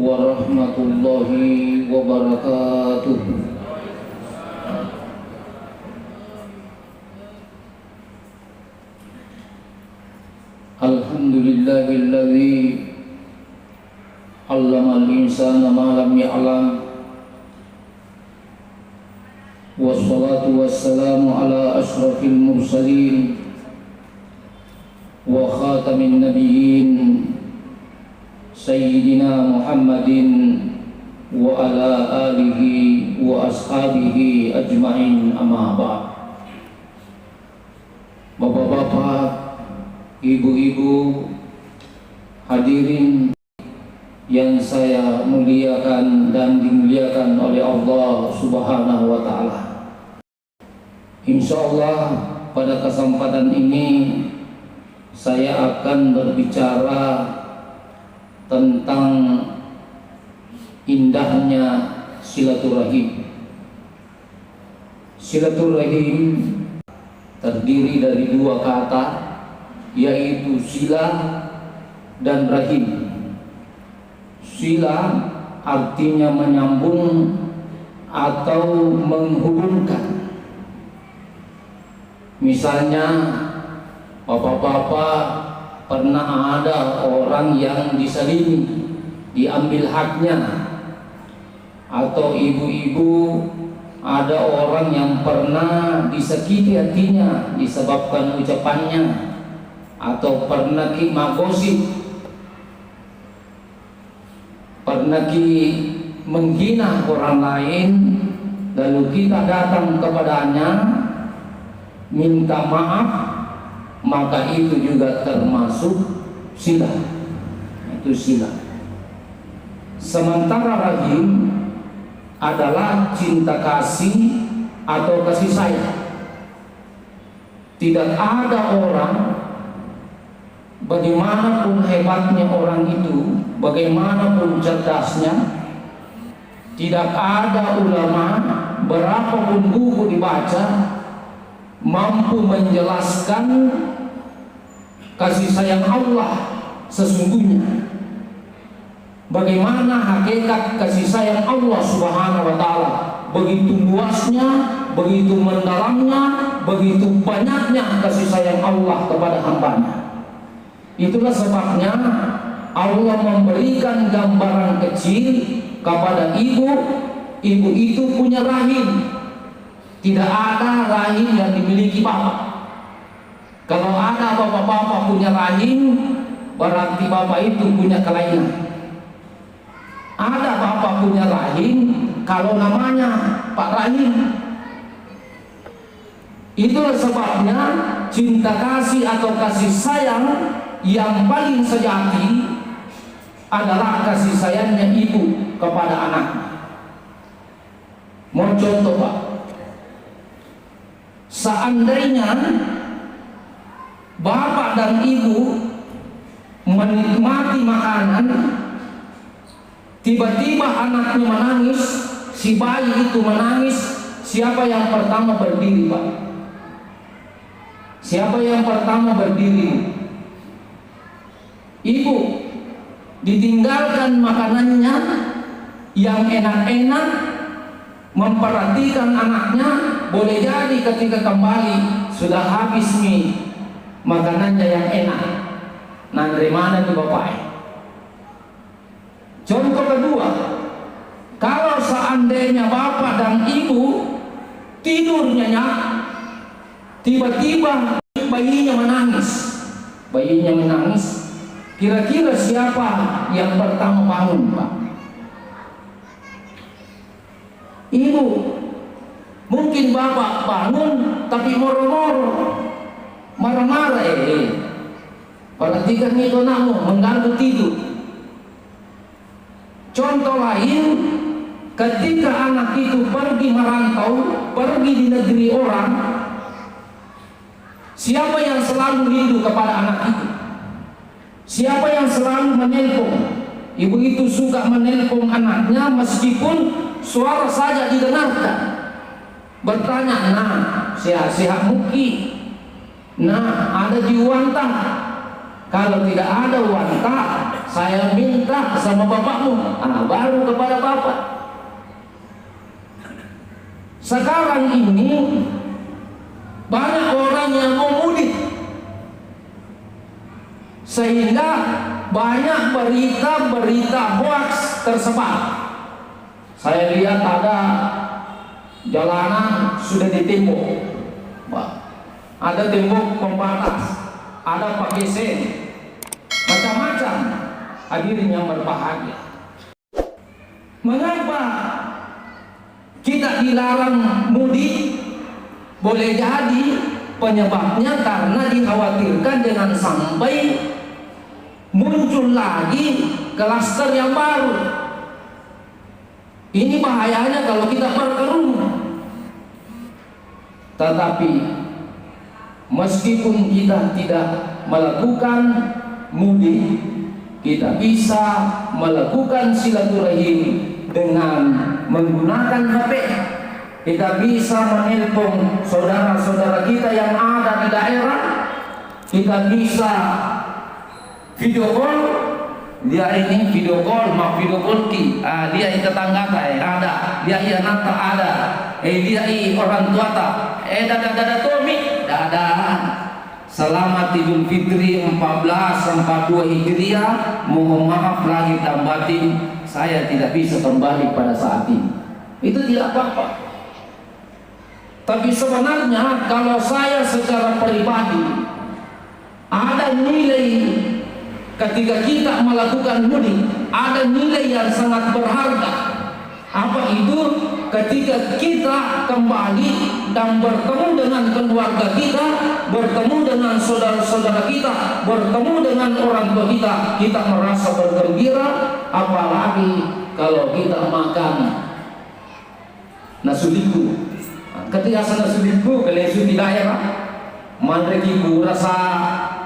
warahmatullahi wabarakatuh. Alhamdulillahilladzi 'allamal insana ma lam ya'lam. Wassalatu wassalamu ala asyrafil mursalin wa khatamin nabiyyin Sayyidina Muhammadin wa ala alihi wa ashabihi ajma'in, amma ba'd. Bapak-bapak, ibu-ibu, hadirin yang saya muliakan dan dimuliakan oleh Allah Subhanahu wa ta'ala. Insyaallah pada kesempatan ini saya akan berbicara tentang indahnya silaturahim. Silaturahim terdiri dari dua kata, yaitu sila dan rahim. Sila artinya menyambung atau menghubungkan. Misalnya, bapak-bapak pernah ada orang yang disalimi, diambil haknya, atau ibu-ibu ada orang yang pernah disakiti hatinya disebabkan ucapannya, atau pernah gosip, pernah menghina orang lain, lalu kita datang kepadanya minta maaf, maka itu juga termasuk sila. Itu sila. Sementara rahim adalah cinta kasih atau kasih sayang. Tidak ada orang, bagaimanapun hebatnya orang itu, bagaimanapun cerdasnya, tidak ada ulama, berapapun buku dibaca, mampu menjelaskan kasih sayang Allah sesungguhnya. Bagaimana hakikat kasih sayang Allah Subhanahu wa ta'ala, begitu luasnya, begitu mendalamnya, begitu banyaknya kasih sayang Allah kepada hambanya. Itulah sebabnya Allah memberikan gambaran kecil kepada ibu. Ibu itu punya rahim. Tidak ada rahim yang dimiliki bapak. Kalau ada bapak-bapak punya rahim, berarti bapak itu punya kelainan. Ada bapak punya rahim, kalau namanya Pak Rahim. Itulah sebabnya cinta kasih atau kasih sayang yang paling sejati adalah kasih sayangnya ibu kepada anaknya. Mau contoh, Pak? Seandainya bapak dan ibu menikmati makanan, tiba-tiba anaknya menangis, si bayi itu menangis, siapa yang pertama berdiri, Pak? Siapa yang pertama berdiri? Ibu. Ditinggalkan makanannya yang enak-enak, memperhatikan anaknya. Boleh jadi ketika kembali sudah habis nih makanannya yang enak. Nah, dari mana tuh bapak? Contoh kedua, kalau seandainya bapak dan ibu tidur nyenyak, tiba-tiba bayinya menangis, kira-kira siapa yang pertama bangun, Pak? Ibu. Mungkin bapak bangun tapi moro-moro, marah-marah, perhatikan itu namun mengganggu tidur. Contoh lain, ketika anak itu pergi merantau, pergi di negeri orang, siapa yang selalu rindu kepada anak itu? Siapa yang selalu menelpon? Ibu itu suka menelpon anaknya meskipun suara saja didengarkan. Bertanya, nah, sehat-sehat muki, nah, ada di wanta. Kalau tidak ada wanta, saya minta sama bapakmu, baru kepada bapak. Sekarang ini banyak orang yang mau mudik, sehingga banyak berita-berita hoax tersebar. Saya lihat ada jalanan sudah ditembok, ada tembok pembatas, ada pakai sen, macam-macam. Hadirin yang berbahagia, mengapa kita dilarang mudik? Boleh jadi penyebabnya karena dikhawatirkan dengan sampai muncul lagi klaster yang baru. Ini bahayanya kalau kita berkerumun. Tetapi meskipun kita tidak melakukan mudik, kita bisa melakukan silaturahim dengan menggunakan HP. Kita bisa menelpon saudara-saudara kita yang ada di daerah. Kita bisa video call. Dia ini video call, video call ki. Dia ini tetangga ada. Dia ini anak ada. Dia ini orang tua tak. Dada Tommy, dada. Selamat Idul Fitri 1442 Hijriah. Mohon maaf lahir dan batin, saya tidak bisa kembali pada saat ini. Itu tidak apa-apa. Tapi sebenarnya kalau saya secara pribadi, ada nilai ketika kita melakukan mudik, ada nilai yang sangat berharga. Apa itu? Ketika kita kembali dan bertemu dengan keluarga kita, bertemu dengan saudara-saudara kita, bertemu dengan orang tua kita, kita merasa bergembira. Apalagi kalau kita makan nasi liku. Ketika sana suliku kelesu di daerah, mandreki burasa,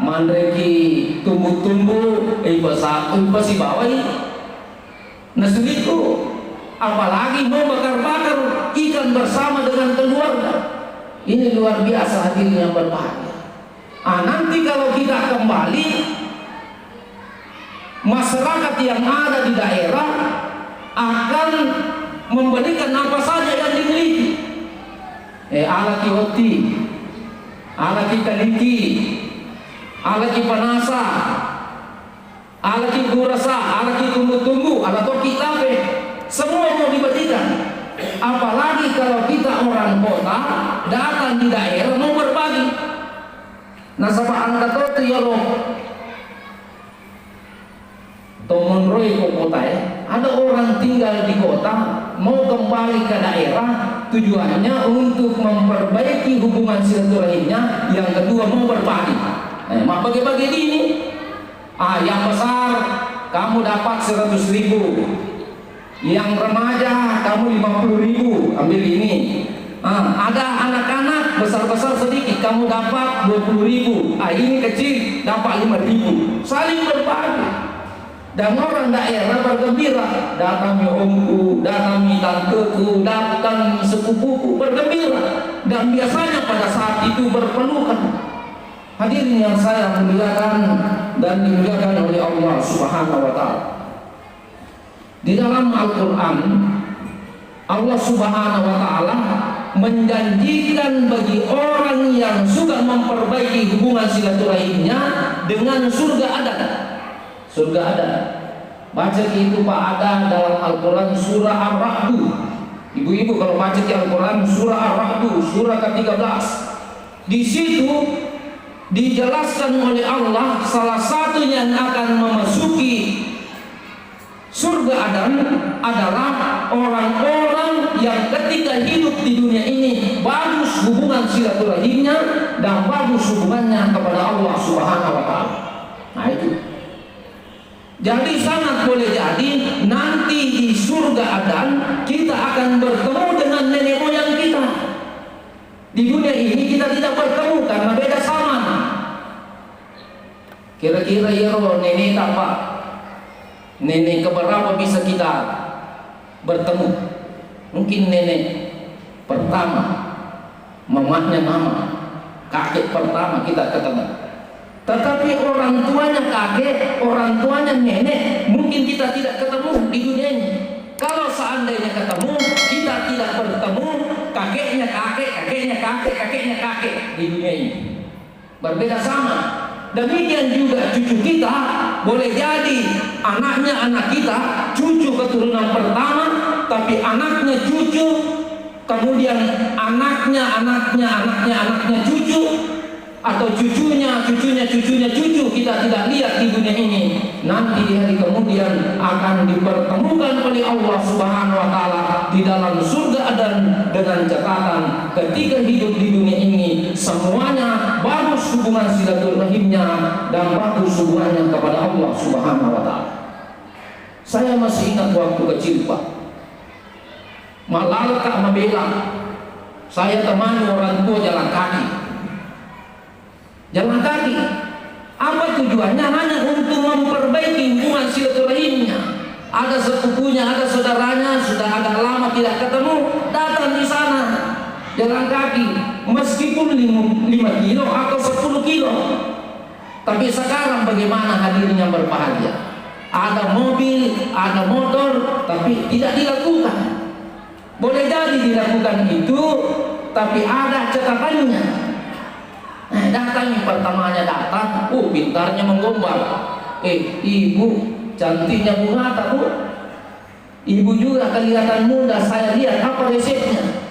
mandreki tumbuh-tumbuh, si bawai, nasuliku. Apalagi mau bakar-bakar ikan bersama dengan keluarga. Ini luar biasa hadirin yang berbahagia. Nanti kalau kita kembali, masyarakat yang ada di daerah akan memberikan apa saja yang dimiliki. Alaki hoti, alaki kaliki, alaki panasa, alaki gurasa, alaki tunggu-tunggu, alaki tape, semua mau diberikan. Apalagi kalau kita orang kota datang di daerah mau berbagi. Nasabah angkat itu ya loh. Tomon Roy ke kota ya. Ada orang tinggal di kota mau kembali ke daerah, tujuannya untuk memperbaiki hubungan silaturahimnya. Yang kedua mau berbagi. Mau bagi-bagi ini. Yang besar kamu dapat 100.000. Yang remaja kamu 50.000. Ambil ini. Ada anak-anak besar-besar sedikit kamu dapat 20.000. Ini kecil dapat 5.000. Saling berbagi. Dan orang daerah bergembira, datangi omku, datangi tanteku, datangi sepupuku, bergembira. Dan biasanya pada saat itu berpelukan. Hadirin yang saya muliakan dan dimuliakan oleh Allah Subhanahu wa Ta'ala. Di dalam Al-Quran, Allah Subhanahu wa Ta'ala menjanjikan bagi orang yang suka memperbaiki hubungan silaturahimnya dengan surga ada. Surga ada. Baca itu Pak ada dalam Al-Quran surah Ar-Ra'd. Ibu-ibu kalau baca di Al-Quran surah Ar-Ra'd surah ke-13. Di situ dijelaskan oleh Allah salah satu yang akan memasuki surga Adam adalah orang-orang yang ketika hidup di dunia ini bagus hubungan silaturahimnya dan bagus hubungannya kepada Allah Subhanahu wa Ta'ala. Nah itu. Jadi sangat boleh jadi nanti di surga Adan kita akan bertemu dengan nenek moyang kita. Di dunia ini kita tidak bertemu karena beda zaman. Kira-kira ya nenek apa? Nenek keberapa bisa kita bertemu? Mungkin nenek pertama, mamahnya mama, kakek pertama kita ketemu. Tetapi orang tuanya kakek, orang tuanya nenek, mungkin kita tidak ketemu di dunia ini. Kalau seandainya ketemu, kita tidak bertemu kakeknya kakek, kakeknya kakek, kakeknya kakek di dunia ini. Berbeda sama. Demikian juga cucu kita, boleh jadi anaknya anak kita, cucu keturunan pertama, tapi anaknya cucu, kemudian anaknya cucu, atau cucunya cucu kita tidak lihat di dunia ini. Nanti di hari kemudian akan dipertemukan oleh Allah Subhanahu wa taala di dalam surga, dan dengan catatan ketika hidup di dunia ini semuanya bagus hubungan silaturahimnya dan bagus hubungannya kepada Allah Subhanahu wa taala. Saya masih ingat waktu kecil, Pak. Malah tak membela. Saya temani orang tua jalan kaki. Jalan kaki. Apa tujuannya? Hanya untuk memperbaiki hubungan silaturahimnya. Ada sepupunya, ada saudaranya, sudah agak lama tidak ketemu, datang di sana jalan kaki, meskipun 5 kilo atau 10 kilo. Tapi sekarang bagaimana hadirnya berbahagia? Ada mobil, ada motor, tapi tidak dilakukan. Boleh jadi dilakukan itu, tapi ada catatannya. Datang yang pertamanya datang, pintarnya menggombal. Ibu cantiknya bunga tak, Bu? Ibu juga kelihatan muda, saya lihat apa resepnya.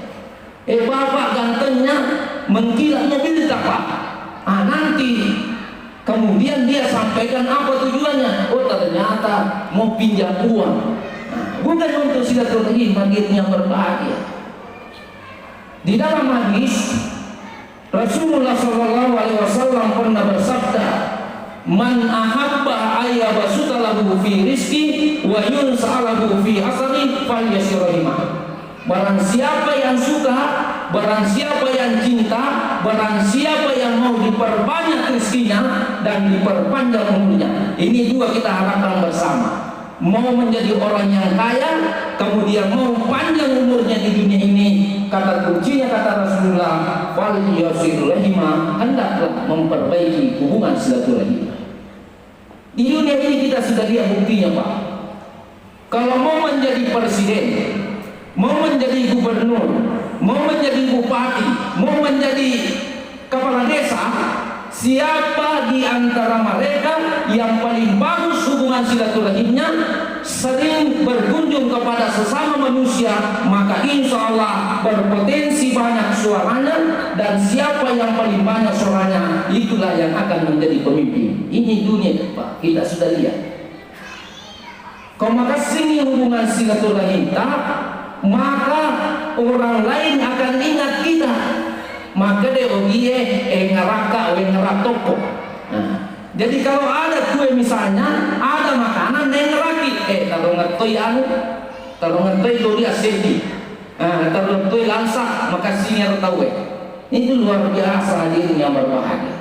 Bapak gantengnya mengkilat mobil tak, Pak? Nanti kemudian dia sampaikan apa tujuannya. Ternyata mau pinjam uang. Bukan untuk silaturahim, akhirnya berbahagia. Di dalam hadis Rasulullah SAW pernah bersabda, "Man ahabba ayyabasutalahu fi rizki wa yunsa'alahu fi asari falyasirahimah." Barang siapa yang suka, barang siapa yang cinta, barang siapa yang mau diperbanyak rezekinya dan diperpanjang umurnya. Ini dua kita harapkan bersama. Mau menjadi orang yang kaya, kemudian mau panjang umurnya di dunia ini. Kata kuncinya, kata Rasulullah, fal yasirulahima, hendaklah memperbaiki hubungan silaturahim. Di dunia ini kita sudah lihat buktinya, Pak. Kalau mau menjadi presiden, mau menjadi gubernur, mau menjadi bupati, mau menjadi kepala desa, siapa di antara mereka yang paling bagus hubungan silaturahimnya, sering berkunjung kepada sesama manusia, maka insya Allah berpotensi banyak suaranya, dan siapa yang paling banyak suaranya, itulah yang akan menjadi pemimpin. Ini dunia, Pak, kita sudah lihat. Kalau maka sini hubungan silaturahim, maka orang lain akan ingat kita. Maka dia ngeraka, ngeratoko. Jadi kalau ada kue misalnya, ada makanan yang ngeraki, kalau ngertoi kalau ngertoi itu dia sedih, kalau ngertoi lansak, maka sinyal tahu. Itu luar biasa hadirnya berbahagia.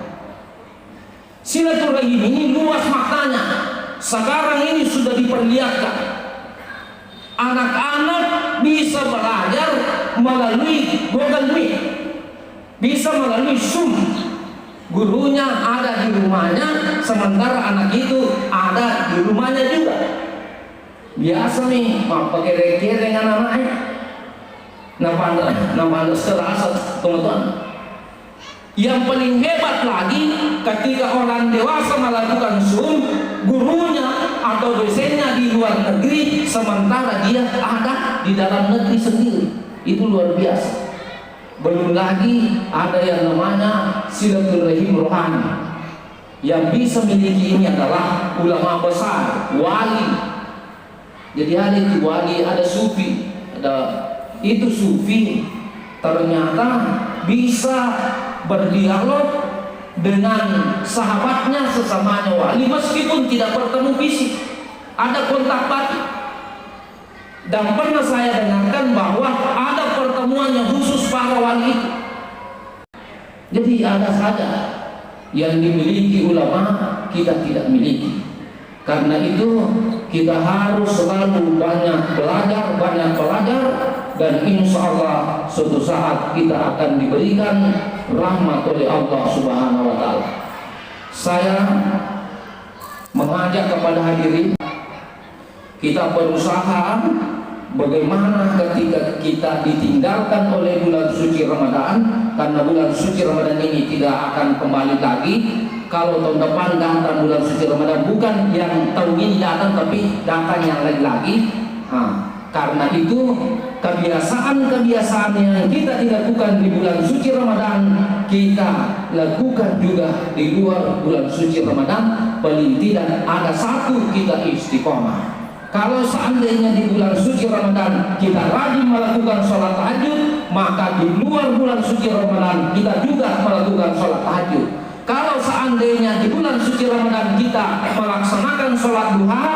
Silaturahim ini luas maknanya. Sekarang ini sudah diperlihatkan. Anak-anak bisa belajar melalui Google Meet, bisa melalui Zoom. Gurunya ada di rumahnya, sementara anak itu ada di rumahnya juga. Biasa nih, pakai rekere dengan anaknya. Nampak serasa, teman-teman. Yang paling hebat lagi, ketika orang dewasa melakukan Zoom, gurunya atau dosennya di luar negeri, sementara dia ada di dalam negeri sendiri. Itu luar biasa. Belum lagi ada yang namanya silaturahim rohani. Yang bisa miliki ini adalah ulama besar, wali. Jadi ada itu wali, ada sufi, itu sufi ternyata bisa berdialog dengan sahabatnya sesamanya wali, meskipun tidak bertemu fisik, ada kontak batin. Dan pernah saya dengarkan bahwa ada pertemuan yang khusus para wali itu. Jadi ada saja yang dimiliki ulama, kita tidak miliki. Karena itu kita harus selalu banyak belajar, dan insya Allah suatu saat kita akan diberikan rahmat oleh Allah Subhanahu wa taala. Saya mengajak kepada hadirin, kita berusaha bagaimana ketika kita ditinggalkan oleh bulan suci Ramadan, karena bulan suci Ramadan ini tidak akan kembali lagi. Kalau tahun depan datang bulan suci Ramadan, bukan yang tahun ini datang, tapi datang yang lagi-lagi. Karena itu kebiasaan-kebiasaan yang kita dilakukan di bulan suci Ramadan, kita lakukan juga di luar bulan suci Ramadan. Paling tidak ada satu, kita istiqomah. Kalau seandainya di bulan suci Ramadan kita rajin melakukan sholat tahajud, maka di luar bulan suci Ramadan kita juga melakukan sholat tahajud. Kalau seandainya di bulan suci Ramadan kita melaksanakan sholat duha,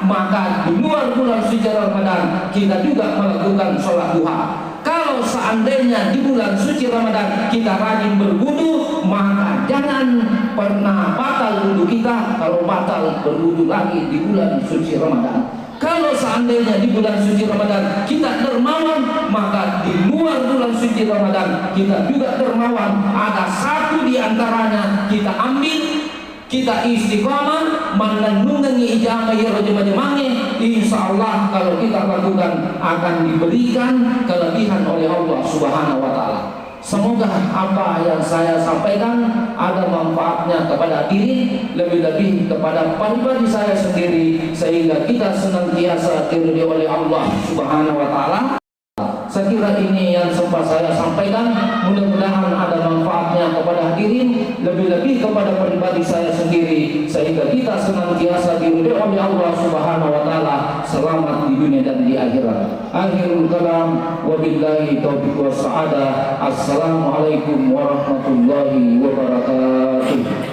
maka di luar bulan suci Ramadan kita juga melakukan sholat duha. Kalau seandainya di bulan suci Ramadan kita rajin berwudu, maka jangan pernah batal wudu kita kalau batal berwudu lagi di bulan suci Ramadan. Kalau seandainya di bulan suci Ramadan kita dermawan, maka di luar bulan suci Ramadan kita juga dermawan. Ada satu di antaranya kita ambil, kita istiqomah menunggangi ijamah ya rojama-jamange. Insya Allah kalau kita lakukan akan diberikan kelebihan oleh Allah Subhanahu wa Ta'ala. Semoga apa yang saya sampaikan ada manfaatnya kepada diri, lebih-lebih kepada pribadi saya sendiri, sehingga kita senantiasa diridhoi oleh Allah Subhanahu wa Ta'ala. Saya kira ini yang sempat saya sampaikan. Mudah-mudahan ada manfaatnya kepada hadirin, lebih-lebih kepada pribadi saya sendiri, sehingga kita senantiasa diridhoi oleh Allah Subhanahu wa Ta'ala, selamat di dunia dan di akhirat. Akhirul kalam, wabillahi taufiq was sa'adah. Assalamualaikum warahmatullahi wabarakatuh.